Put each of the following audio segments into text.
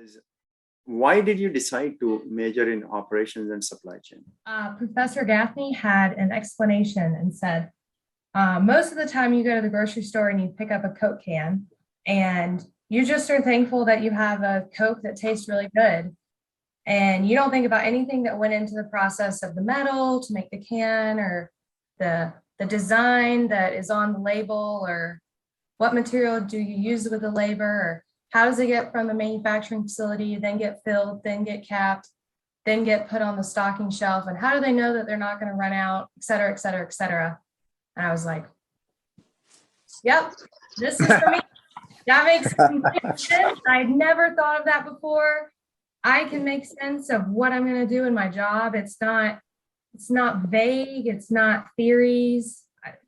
is why did you decide to major in operations and supply chain? Professor Gaffney had an explanation and said, most of the time you go to the grocery store and you pick up a Coke can and you just are thankful that you have a Coke that tastes really good. And you don't think about anything that went into the process of the metal to make the can or the design that is on the label, or what material do you use with the labor, or how does it get from the manufacturing facility, then get filled, then get capped, then get put on the stocking shelf, and how do they know that they're not going to run out, et cetera, et cetera, et cetera. And I was like, yep, this is for me. That makes complete sense. I'd never thought of that before. I can make sense of what I'm going to do in my job. It's not vague. It's not theories.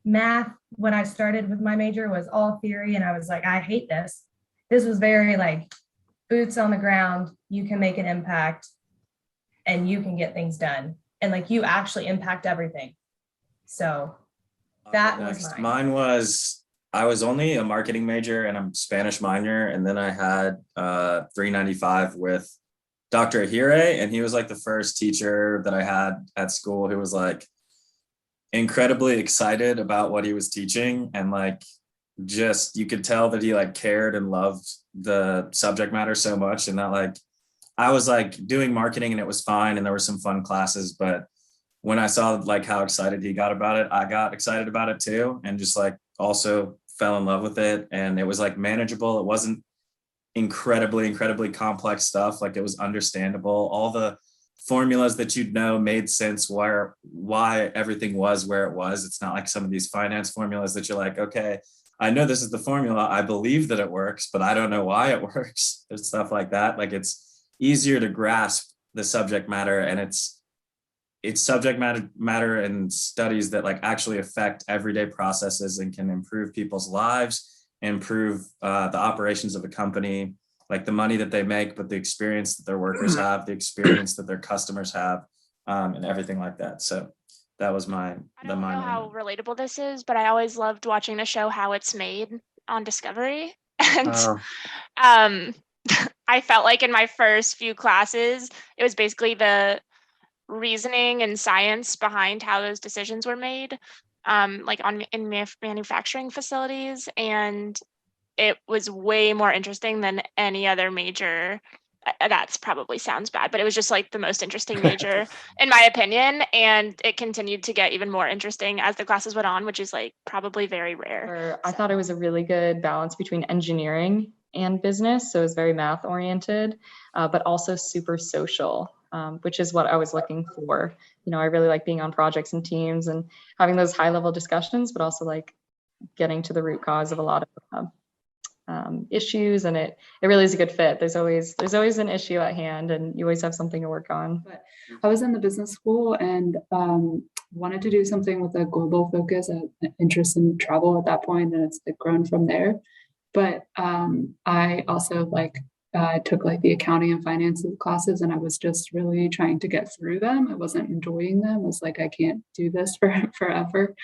Math, when I started with my major, was all theory. And I was like, I hate this. This was very like boots on the ground. You can make an impact and you can get things done. And like you actually impact everything. So that was mine was, I was only a marketing major and I'm Spanish minor. And then I had 395 with Dr. Ahire, and he was like the first teacher that I had at school who was like incredibly excited about what he was teaching, and like just you could tell that he like cared and loved the subject matter so much. And that like I was like doing marketing and it was fine and there were some fun classes, but when I saw like how excited he got about it, I got excited about it too, and just like also fell in love with it. And it was like manageable. It wasn't incredibly complex stuff. Like it was understandable. All the formulas that you'd know made sense why everything was where it was. It's not like some of these finance formulas that you're like, okay, I know this is the formula. I believe that it works, but I don't know why it works. There's stuff like that. Like it's easier to grasp the subject matter, and it's subject matter and studies that like actually affect everyday processes and can improve people's lives, improve the operations of a company, like the money that they make, but the experience that their workers have, the experience that their customers have, and everything like that. So that was I don't know how relatable this is, but I always loved watching the show How It's Made on Discovery. And I felt like in my first few classes, it was basically the reasoning and science behind how those decisions were made, like in manufacturing facilities. And it was way more interesting than any other major. That's probably sounds bad, but it was just like the most interesting major in my opinion. And it continued to get even more interesting as the classes went on, which is like probably very rare. I thought it was a really good balance between engineering and business. So it was very math oriented, but also super social, which is what I was looking for. You know, I really like being on projects and teams and having those high level discussions, but also like getting to the root cause of a lot of issues, and it really is a good fit. There's always an issue at hand, and you always have something to work on. But I was in the business school and wanted to do something with a global focus, an interest in travel at that point, and it's grown from there. But I also took like the accounting and finance classes, and I was just really trying to get through them. I wasn't enjoying them. I was like, I can't do this forever.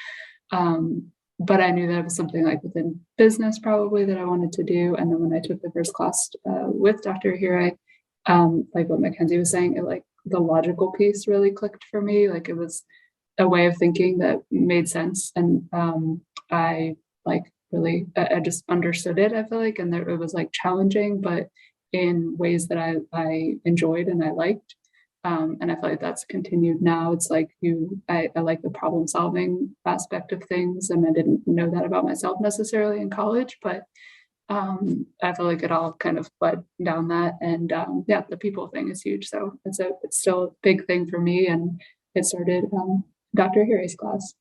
But I knew that it was something like within business probably that I wanted to do. And then when I took the first class with Dr. Ahire, like what Mackenzie was saying, it like the logical piece really clicked for me. Like it was a way of thinking that made sense. And I just understood it, I feel like, and it was like challenging, but in ways that I enjoyed and I liked. And I feel like that's continued now. It's like I like the problem solving aspect of things. And I didn't know that about myself necessarily in college, but I feel like it all kind of led down that. And the people thing is huge. So it's still a big thing for me. And it started Dr. Ahire's class.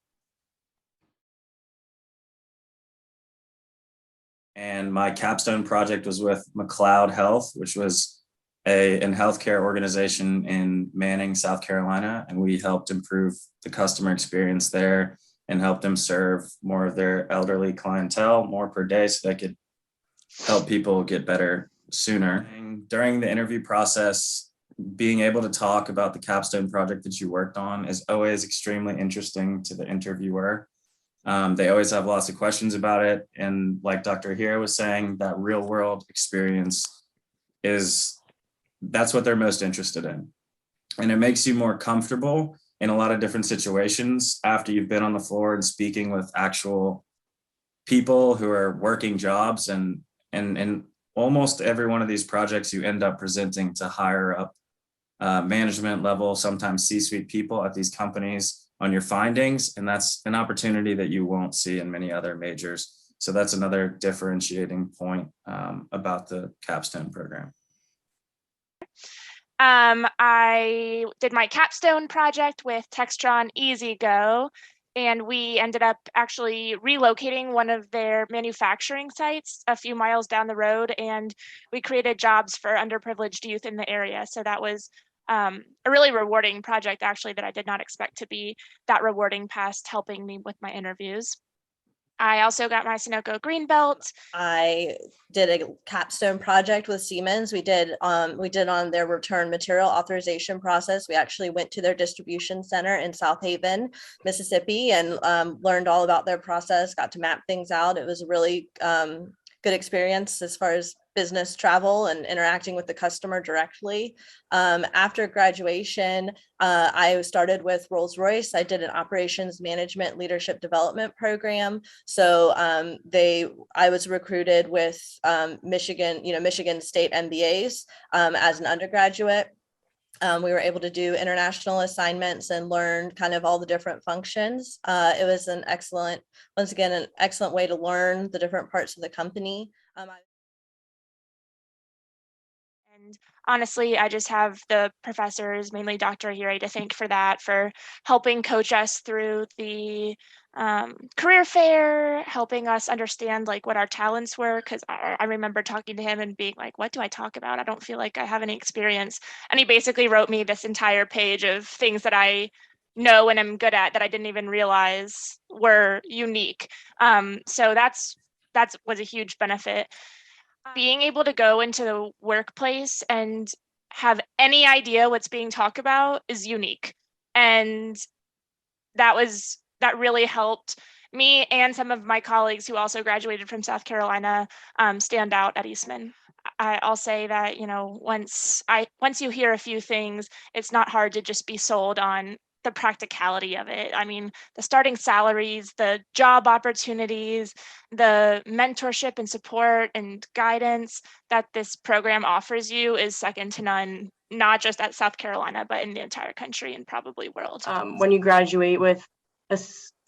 And my capstone project was with McLeod Health, which was a healthcare organization in Manning, South Carolina. And we helped improve the customer experience there and helped them serve more of their elderly clientele, more per day, so they could help people get better sooner. And during the interview process, being able to talk about the capstone project that you worked on is always extremely interesting to the interviewer. They always have lots of questions about it. And like Dr. Ahire was saying, that real world experience is that's what they're most interested in. And it makes you more comfortable in a lot of different situations after you've been on the floor and speaking with actual people who are working jobs. And almost every one of these projects, you end up presenting to higher up management level, sometimes C-suite people at these companies on your findings. And that's an opportunity that you won't see in many other majors. So that's another differentiating point about the capstone program. I did my capstone project with Textron EasyGo, and we ended up actually relocating one of their manufacturing sites a few miles down the road, and we created jobs for underprivileged youth in the area. So that was a really rewarding project, actually, that I did not expect to be that rewarding past helping me with my interviews. I also got my Sunoco green belt. I did a capstone project with Siemens. We did on their return material authorization process. We actually went to their distribution center in South Haven, Mississippi, and learned all about their process, got to map things out. It was a really good experience as far as business travel and interacting with the customer directly. After graduation, I started with Rolls-Royce. I did an operations management leadership development program. So I was recruited with Michigan State MBAs as an undergraduate. We were able to do international assignments and learn kind of all the different functions. It was an excellent way to learn the different parts of the company. And honestly, I just have the professors, mainly Dr. Ahire, to thank for that, for helping coach us through the career fair, helping us understand like what our talents were. Because I remember talking to him and being like, what do I talk about? I don't feel like I have any experience. And he basically wrote me this entire page of things that I know and am good at that I didn't even realize were unique. So that was a huge benefit. Being able to go into the workplace and have any idea what's being talked about is unique. And that really helped me and some of my colleagues who also graduated from South Carolina stand out at Eastman. I'll say that, once you hear a few things, it's not hard to just be sold on the practicality of it. I mean, the starting salaries, the job opportunities, the mentorship and support and guidance that this program offers you is second to none, not just at South Carolina, but in the entire country and probably world. When you graduate with a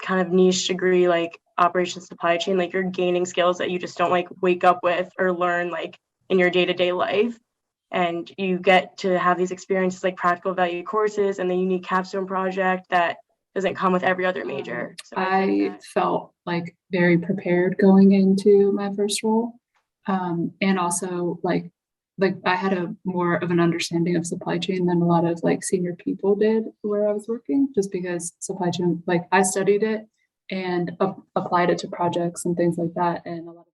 kind of niche degree like operations supply chain, like you're gaining skills that you just don't like wake up with or learn like in your day-to-day life. And you get to have these experiences like practical value courses and the unique capstone project that doesn't come with every other major. So I felt like very prepared going into my first role. And also like I had more of an understanding of supply chain than a lot of like senior people did where I was working, just because supply chain, like I studied it and applied it to projects and things like that. And a lot of